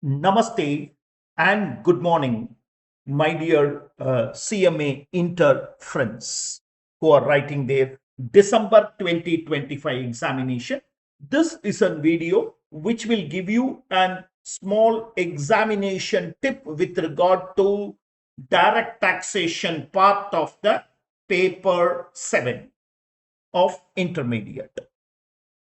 Namaste and good morning, my dear CMA inter friends who are writing their December 2025 examination. This is a video which will give you a small examination tip with regard to direct taxation part of the paper 7 of intermediate.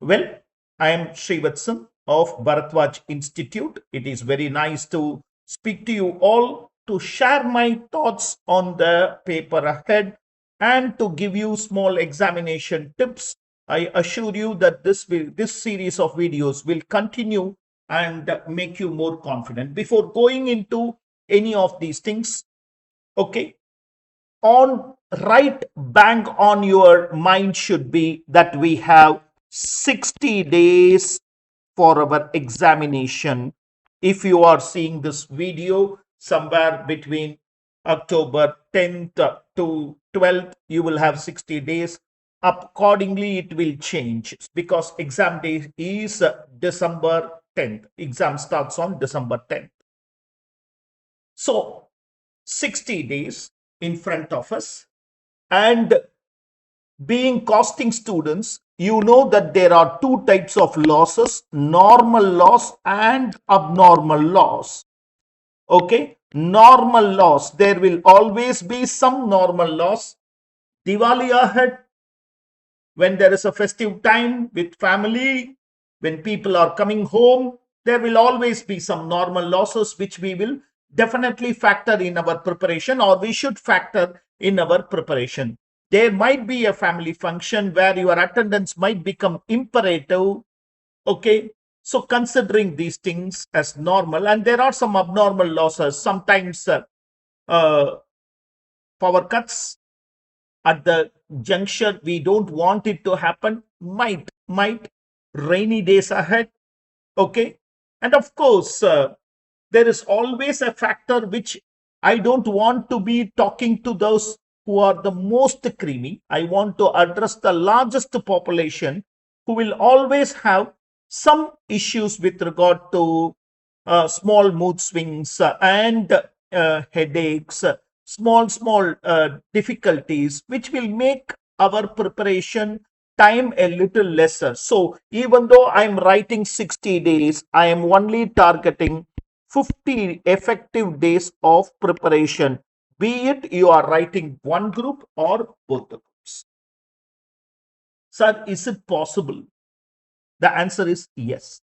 Well, I am Srivatsan of Bharadwaj Institute. It is very nice to speak to you all, to share my thoughts on the paper ahead, and to give you small examination tips. I assure you that this series of videos will continue and make you more confident. Before going into any of these things, okay, on right bang on your mind should be that we have 60 days for our examination. If you are seeing this video somewhere between October 10th to 12th, you will have 60 days. Accordingly, it will change because exam day is December 10th. Exam starts on December 10th. So 60 days in front of us, and being costing students, you know that there are two types of losses: normal loss and abnormal loss. Okay, normal loss, there will always be some normal loss. Diwali ahead, when there is a festive time with family, when people are coming home, there will always be some normal losses which we will definitely factor in our preparation, or we should factor in our preparation. There might be a family function where your attendance might become imperative. Okay, so considering these things as normal, and there are some abnormal losses. Sometimes power cuts at the juncture we don't want it to happen, might rainy days ahead. Okay, and of course there is always a factor which I don't want to be talking to those who are the most creamy. I want to address the largest population who will always have some issues with regard to small mood swings and headaches, small difficulties, which will make our preparation time a little lesser. So even though I'm writing 60 days, I am only targeting 50 effective days of preparation, be it you are writing one group or both the groups. Sir, is it possible? The answer is yes.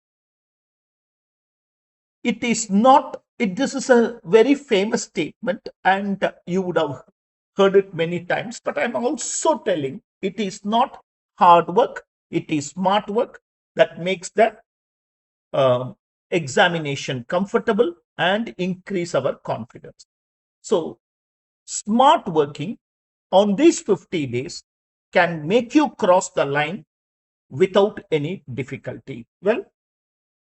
It is not, this is a very famous statement and you would have heard it many times, but I'm also telling it is not hard work, it is smart work that makes the examination comfortable and increase our confidence. So smart working on these 50 days can make you cross the line without any difficulty. Well,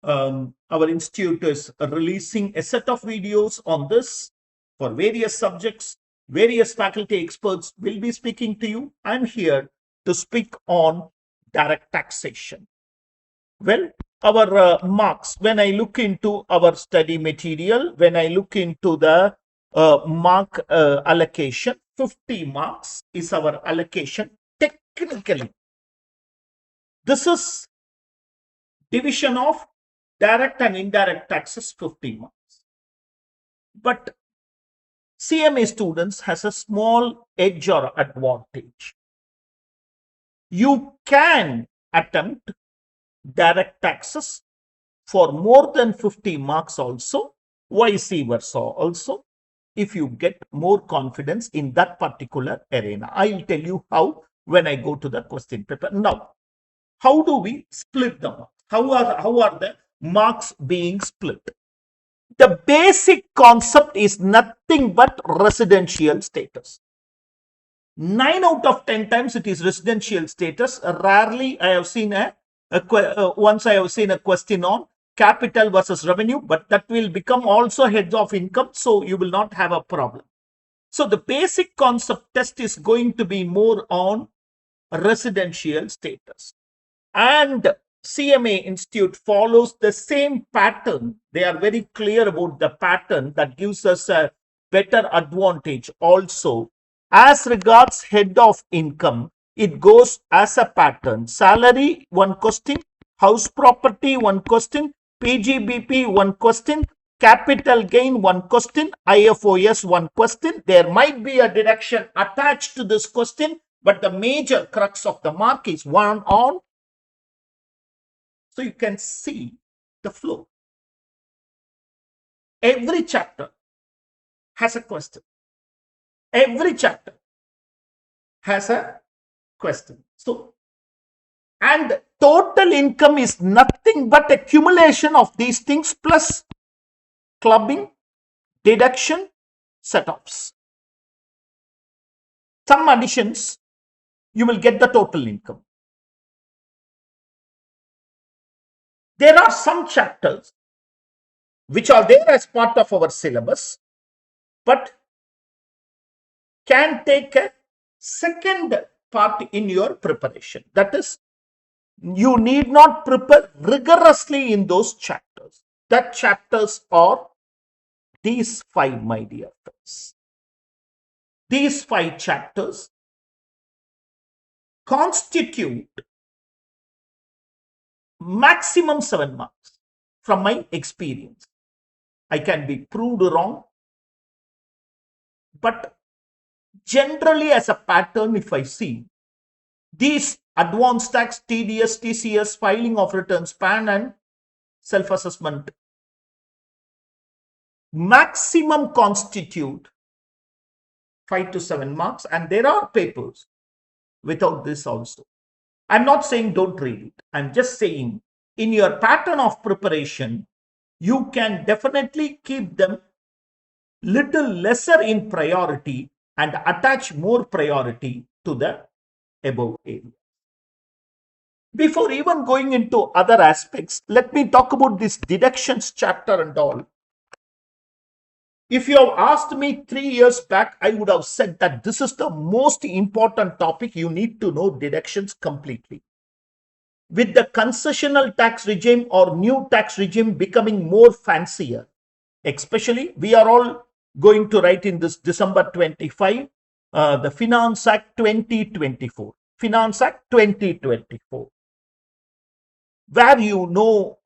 our institute is releasing a set of videos on this for various subjects. Various faculty experts will be speaking to you. I'm here to speak on direct taxation. Well, our marks, when I look into our study material, when I look into the mark allocation, 50 marks is our allocation. Technically, this is division of direct and indirect taxes, 50 marks. But CMA students has a small edge or advantage. You can attempt direct taxes for more than 50 marks also, vice versa also, if you get more confidence in that particular arena. I'll tell you how when I go to the question paper. Now, how do we split the marks? How are the marks being split? The basic concept is nothing but residential status. 9 out of 10 times it is residential status. Rarely I have seen once I have seen a question on capital versus revenue, but that will become also heads of income, so you will not have a problem. So the basic concept test is going to be more on residential status. And CMA Institute follows the same pattern. They are very clear about the pattern that gives us a better advantage also. As regards head of income, it goes as a pattern. Salary, one question. House property, one question. PGBP, one question. Capital gain, one question. IFOS, one question. There might be a deduction attached to this question, but the major crux of the mark is one on. So you can see the flow. Every chapter has a question. Every chapter has a question. So, and total income is nothing but accumulation of these things plus clubbing, deduction, set-offs. Some additions, you will get the total income. There are some chapters which are there as part of our syllabus, but can take a second part in your preparation. That is, you need not prepare rigorously in those chapters. That chapters are these 5, my dear friends. These 5 chapters constitute maximum 7 marks from my experience. I can be proved wrong, but generally as a pattern, if I see these advanced tax, TDS, TCS, filing of returns, PAN and self-assessment maximum constitute 5 to 7 marks, and there are papers without this also. I'm not saying don't read it. I'm just saying in your pattern of preparation, you can definitely keep them little lesser in priority and attach more priority to the above area. Before even going into other aspects, let me talk about this deductions chapter and all. If you have asked me 3 years back, I would have said that this is the most important topic. You need to know deductions completely. With the concessional tax regime or new tax regime becoming more fancier, especially we are all going to write in this December 25, the Finance Act 2024. Finance Act 2024. Where you know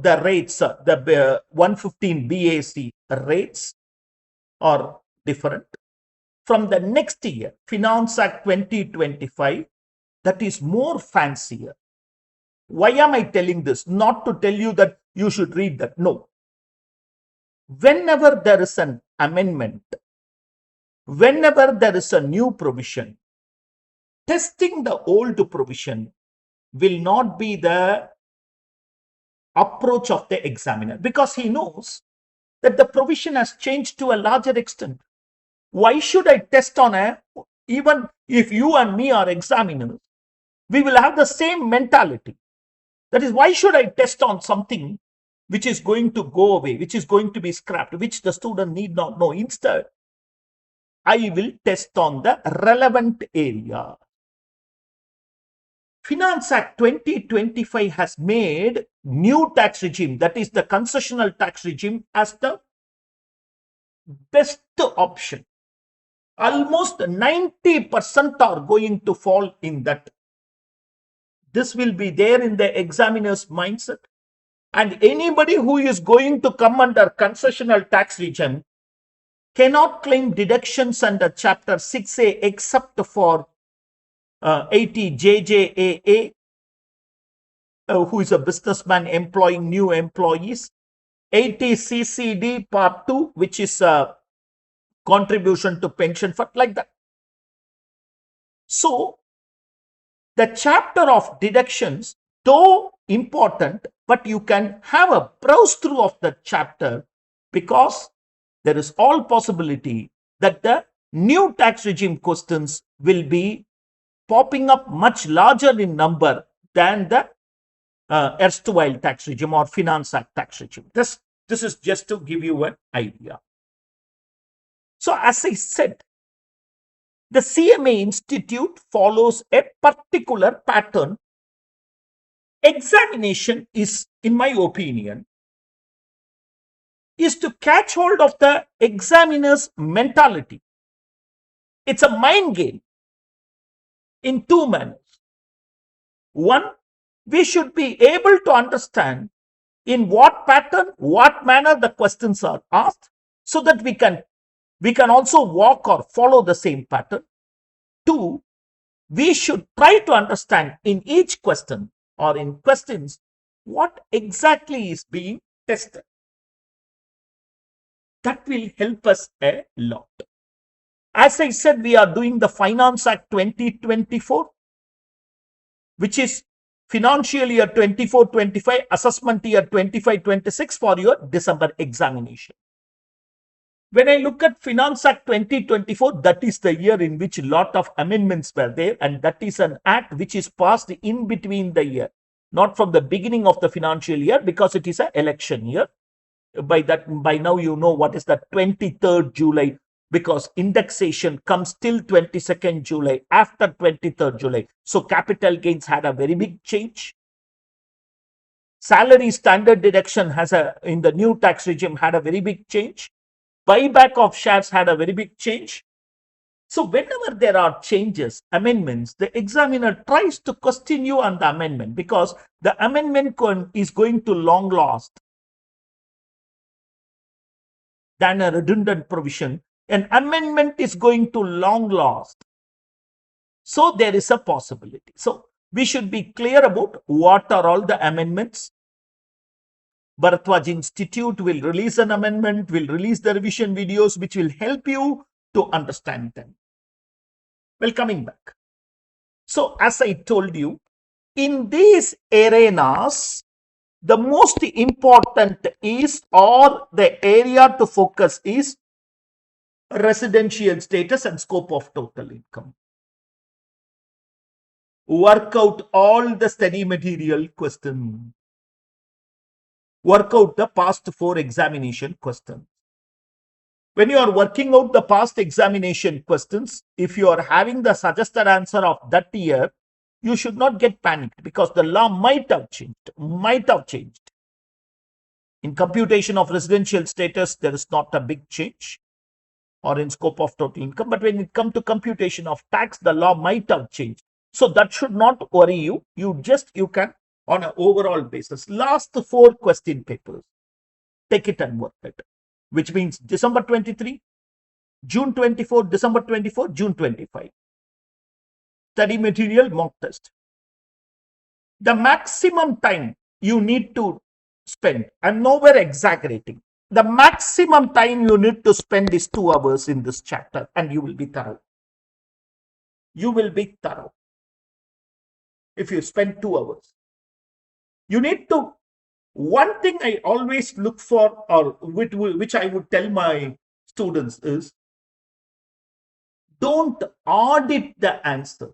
the rates, the 115 BAC rates are different. From the next year, Finance Act 2025, that is more fancier. Why am I telling this? Not to tell you that you should read that. No. Whenever there is an amendment, whenever there is a new provision, testing the old provision will not be the approach of the examiner, because he knows that the provision has changed to a larger extent. Why should I test on even if you and me are examiners, we will have the same mentality. That is, why should I test on something which is going to go away, which is going to be scrapped, which the student need not know? Instead, I will test on the relevant area. Finance Act 2025 has made new tax regime, that is the concessional tax regime, as the best option. Almost 90% are going to fall in that. This will be there in the examiner's mindset. And anybody who is going to come under concessional tax regime cannot claim deductions under Chapter 6A except for 80 JJAA, who is a businessman employing new employees, 80 CCD Part 2, which is a contribution to pension fund, like that. So, the chapter of deductions, though important, but you can have a browse through of the chapter, because there is all possibility that the new tax regime questions will be popping up much larger in number than the erstwhile tax regime or Finance Act tax regime. This is just to give you an idea. So as I said, the CMA Institute follows a particular pattern Examination is, in my opinion, is to catch hold of the examiner's mentality. It's a mind game in two manners. One, we should be able to understand in what pattern, what manner the questions are asked, so that we can also walk or follow the same pattern. Two, we should try to understand in each question or in questions what exactly is being tested. That will help us a lot. As I said, we are doing the Finance Act 2024, which is financial year 24-25, assessment year 25-26 for your December examination. When I look at Finance Act 2024, that is the year in which a lot of amendments were there, and that is an act which is passed in between the year, not from the beginning of the financial year, because it is an election year. By now you know what is the 23rd July, because indexation comes till 22nd July, after 23rd July. So capital gains had a very big change. Salary standard deduction in the new tax regime had a very big change. Buyback of shares had a very big change. So whenever there are changes, amendments, the examiner tries to question you on the amendment, because the amendment is going to long last than a redundant provision. An amendment is going to long last. So there is a possibility. So we should be clear about what are all the amendments. Bharadwaj Institute will release an amendment, will release the revision videos, which will help you to understand them. Well, coming back. So as I told you, in these arenas, the most important is, or the area to focus is, residential status and scope of total income. Work out all the study material questions. Work out the past 4 examination questions. When you are working out the past examination questions, if you are having the suggested answer of that year, you should not get panicked, because the law might have changed. In computation of residential status, there is not a big change, or in scope of total income. But when it comes to computation of tax, the law might have changed. So that should not worry you. You can, on an overall basis, last 4 question papers, take it and work it, which means December 23, June 24, December 24, June 25. Study material mock test. The maximum time you need to spend, I'm nowhere exaggerating, the maximum time you need to spend is 2 hours in this chapter, and you will be thorough. You will be thorough if you spend 2 hours. You need to, one thing I always look for, or which I would tell my students, is don't audit the answer.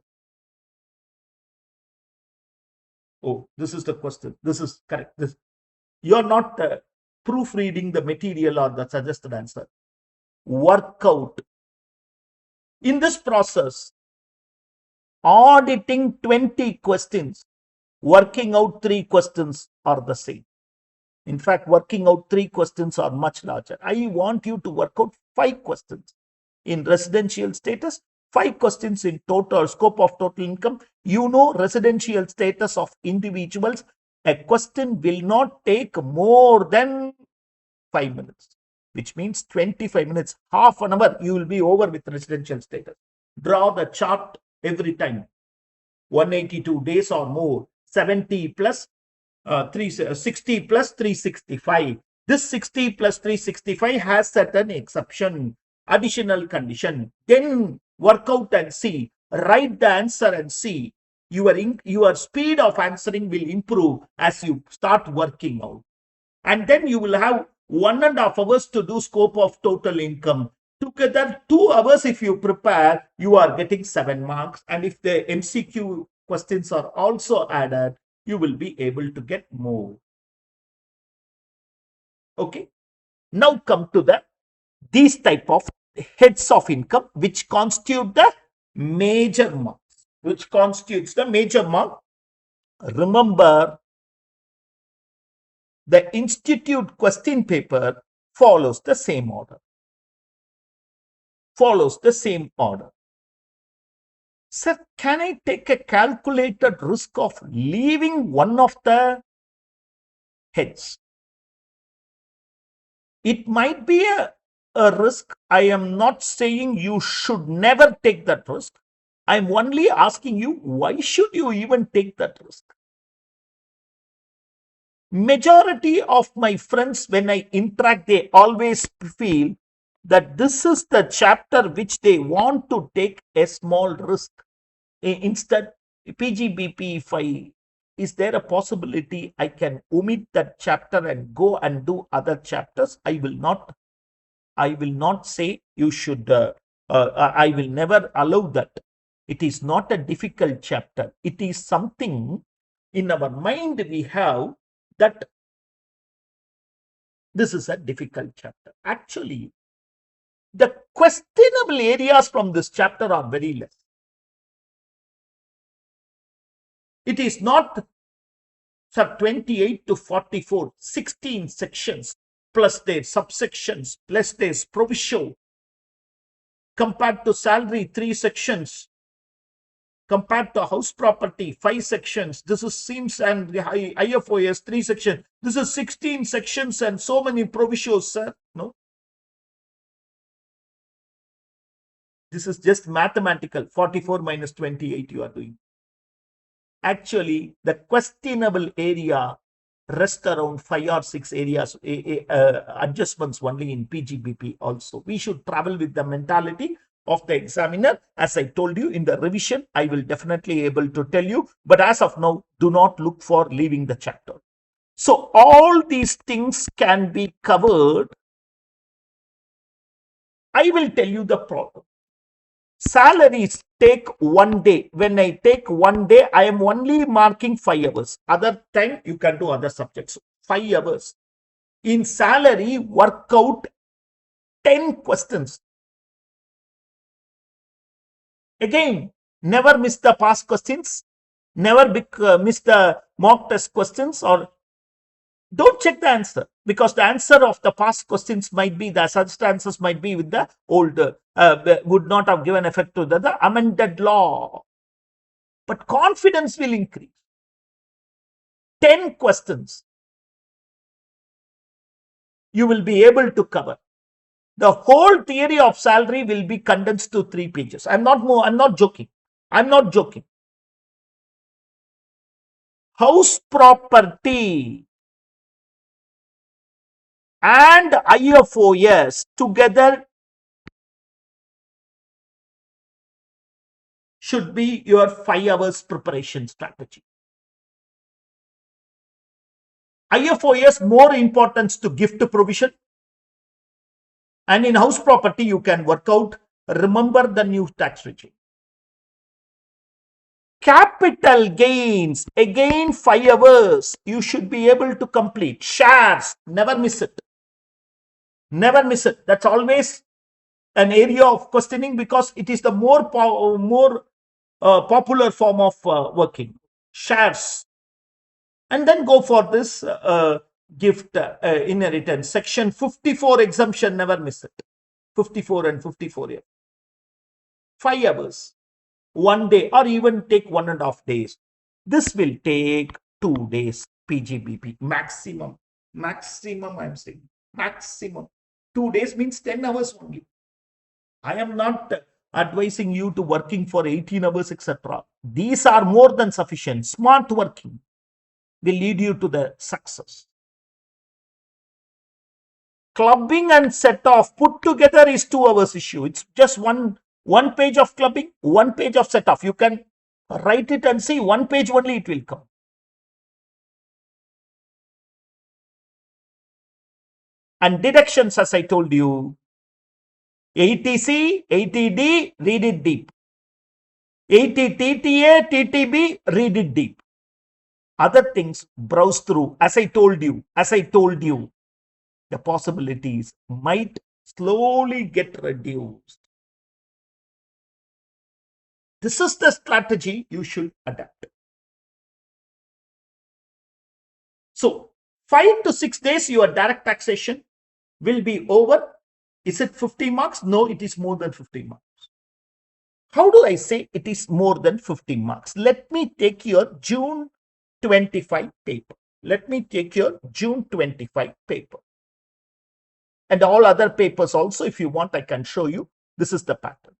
Oh, this is the question. This is correct. You're not proofreading the material or the suggested answer. Work out. In this process, auditing 20 questions, working out 3 questions are the same. In fact, working out 3 questions are much larger. I want you to work out 5 questions in residential status, 5 questions in total scope of total income. You know, residential status of individuals, a question will not take more than 5 minutes, which means 25 minutes, half an hour, you will be over with residential status. Draw the chart every time. 182 days or more, 70 plus 60 plus 365. This 60 plus 365 has certain exception, additional condition. Then work out and see, write the answer and see. Your speed of answering will improve as you start working out. And then you will have 1.5 hours to do scope of total income. Together 2 hours if you prepare, you are getting 7 marks. And if the MCQ questions are also added, you will be able to get more. Okay. Now come to these type of heads of income, which constitute the major marks. Which constitutes the major mark. Remember, the institute question paper follows the same order. Sir, can I take a calculated risk of leaving one of the heads? It might be a risk. I am not saying you should never take that risk. I'm only asking you, why should you even take that risk? Majority of my friends, when I interact, they always feel that this is the chapter which they want to take a small risk. Instead, PGBP, is there a possibility I can omit that chapter and go and do other chapters? I will not say you should. I will never allow that. It is not a difficult chapter. It is something in our mind we have that this is a difficult chapter. Actually, the questionable areas from this chapter are very less. It is not, sir, 28 to 44, 16 sections, plus their subsections, plus their provision, compared to salary, 3 sections, compared to house property, 5 sections. This is seems and IFOS, 3 sections. This is 16 sections and so many provisions, sir. No. This is just mathematical. 44 minus 28 you are doing. Actually, the questionable area rest around 5 or 6 areas, adjustments only in PGBP also. We should travel with the mentality of the examiner. As I told you in the revision, I will definitely able to tell you, but as of now, do not look for leaving the chapter. So all these things can be covered. I will tell you the problem. Salaries take 1 day. When I take 1 day, I am only marking 5 hours. Other time, you can do other subjects. 5 hours. In salary, work out 10 questions. Again, never miss the past questions. Never miss the mock test questions, or don't check the answer, because the answer of the past questions might be, the such answers might be with the older, would not have given effect to the amended law. But confidence will increase. 10 questions you will be able to cover. The whole theory of salary will be condensed to 3 pages. I'm not joking. House property and IFOS together should be your 5 hours preparation strategy. IFOS more importance to gift provision, and in house property you can work out, remember the new tax regime. Capital gains, again 5 hours you should be able to complete. Shares, never miss it. That's always an area of questioning, because it is the more popular form of working. Shares. And then go for this gift inheritance. Section 54 exemption, never miss it. 54 and 54 here. 5 hours, 1 day, or even take 1.5 days. This will take 2 days PGBP maximum. I'm saying maximum. 2 days means 10 hours only. I am not advising you to working for 18 hours, etc. These are more than sufficient. Smart working will lead you to the success. Clubbing and set off put together is 2 hours issue. It's just one page of clubbing, 1 page of set off. You can write it and see 1 page only it will come. And deductions, as I told you, 80C, 80D, read it deep. 80 TTA, TTB, read it deep. Other things, browse through. As I told you, the possibilities might slowly get reduced. This is the strategy you should adapt. So, 5 to 6 days, your direct taxation will be over. Is it 50 marks? No, it is more than 50 marks. How do I say it is more than 50 marks? Let me take your June 25 paper. Let me take your June 25 paper. And all other papers also, if you want, I can show you. This is the pattern.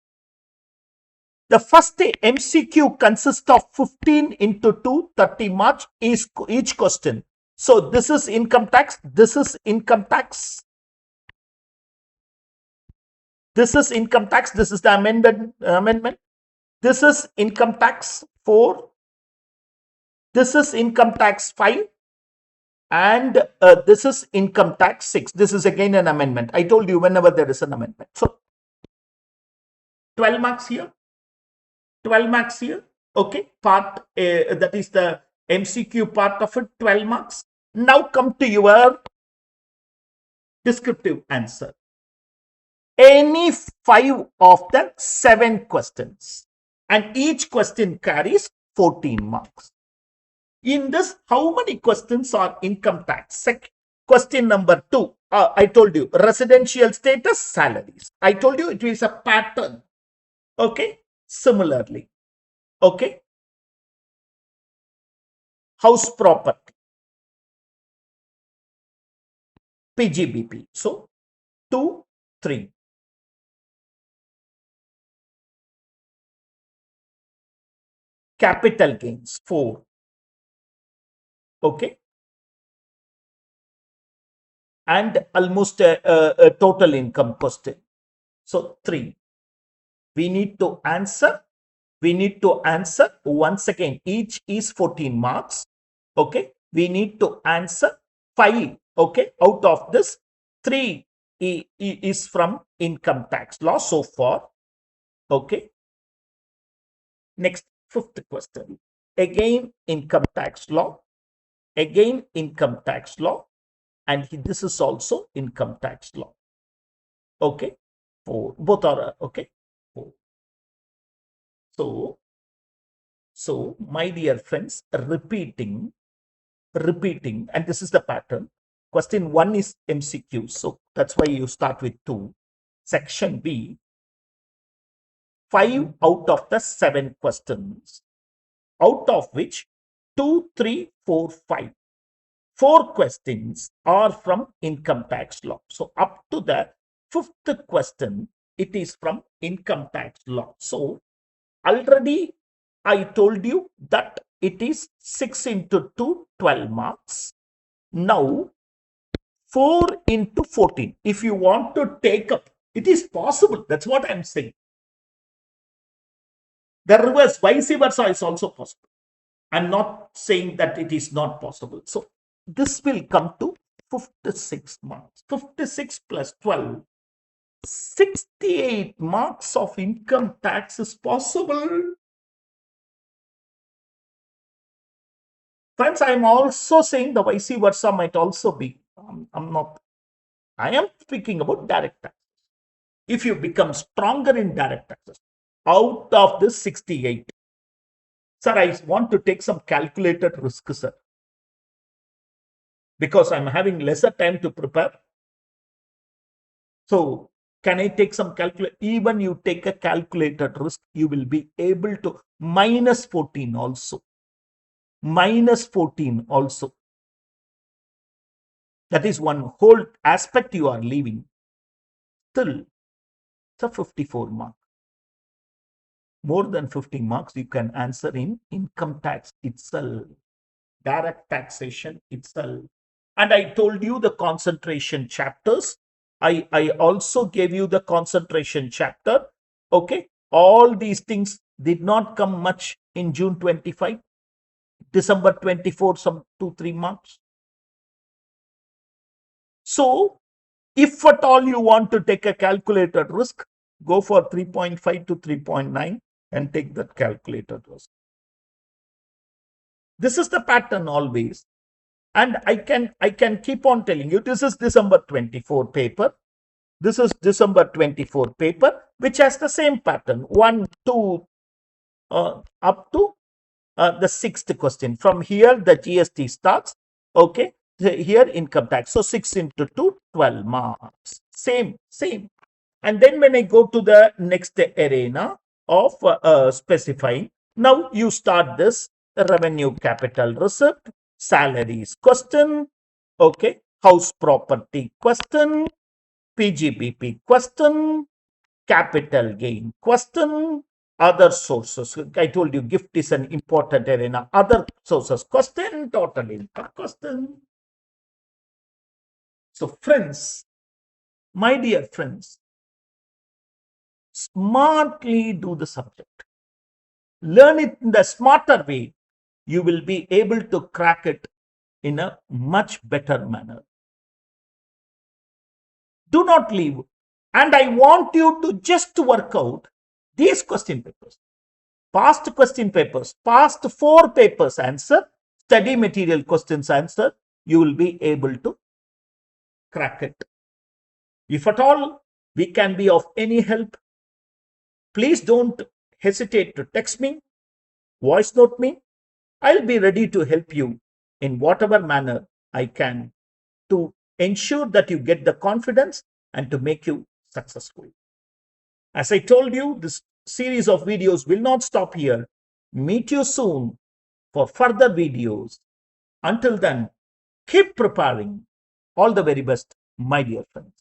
The first MCQ consists of 15 into 2, 30 marks is each question. So this is income tax, this is income tax, this is income tax, this is the amendment, this is income tax 4, this is income tax 5, and this is income tax 6. This is again an amendment. I told you whenever there is an amendment. So 12 marks here, 12 marks here. Okay, part that is the MCQ part of it, 12 marks. Now come to your descriptive answer. Any 5 of the 7 questions, and each question carries 14 marks. In this, how many questions are income tax? Question number 2, I told you, residential status, salaries. I told you it is a pattern. Okay, similarly, okay, house property, PGBP. So 2, 3. Capital gains, 4. Okay, and almost a total income question. So 3. We need to answer. We need to answer once again. Each is 14 marks. Okay, we need to answer 5. Okay, out of this, 3 is from income tax law so far. Okay, next, 5th question. Again, income tax law. Again, income tax law. And this is also income tax law. Okay, 4. Both are okay. 4. So my dear friends, repeating, and this is the pattern. Question 1 is MCQ, so that's why you start with 2. Section B, 5 out of the 7 questions, out of which 2, 3, 4, 5. 4 questions are from income tax law. So up to the 5th question, it is from income tax law. So already I told you that it is 6 into 2, 12 marks. Now 4 into 14. If you want to take up, it is possible. That's what I'm saying. The reverse, vice versa is also possible. I'm not saying that it is not possible. So this will come to 56 marks. 56 plus 12. 68 marks of income tax is possible. Friends, I am also saying the vice versa might also be. I am speaking about direct taxes. If you become stronger in direct taxes, out of this 68, sir, I want to take some calculated risk, sir, because I'm having lesser time to prepare. So can I take some calculate? Even you take a calculated risk, you will be able to minus 14 also. Minus 14 also. That is one whole aspect you are leaving. Still, it's a 54 mark. More than 50 marks you can answer in income tax itself, direct taxation itself. And I told you the concentration chapters. I also gave you the concentration chapter. Okay, all these things did not come much in June 25. December 24, some 2-3 marks. So if at all you want to take a calculated risk, go for 3.5 to 3.9 and take that calculated risk. This is the pattern always. And I can keep on telling you, this is December 24 paper. This is December 24 paper, which has the same pattern. 1, 2, up to the 6th question. From here, the GST starts. Okay. here income tax. So 6 into 2, 12 marks. Same. And then when I go to the next arena of specifying, now you start this revenue capital receipt, salaries question, okay, house property question, PGBP question, capital gain question, other sources. I told you gift is an important arena. Other sources question, total income question. So friends, my dear friends, smartly do the subject. Learn it in the smarter way. You will be able to crack it in a much better manner. Do not leave. And I want you to just work out these question papers. Past question papers, past 4 papers answer, study material questions answer, you will be able to crack it. If at all we can be of any help, please don't hesitate to text me, voice note me. I'll be ready to help you in whatever manner I can to ensure that you get the confidence and to make you successful. As I told you, this series of videos will not stop here. Meet you soon for further videos. Until then, keep preparing. All the very best, my dear friends.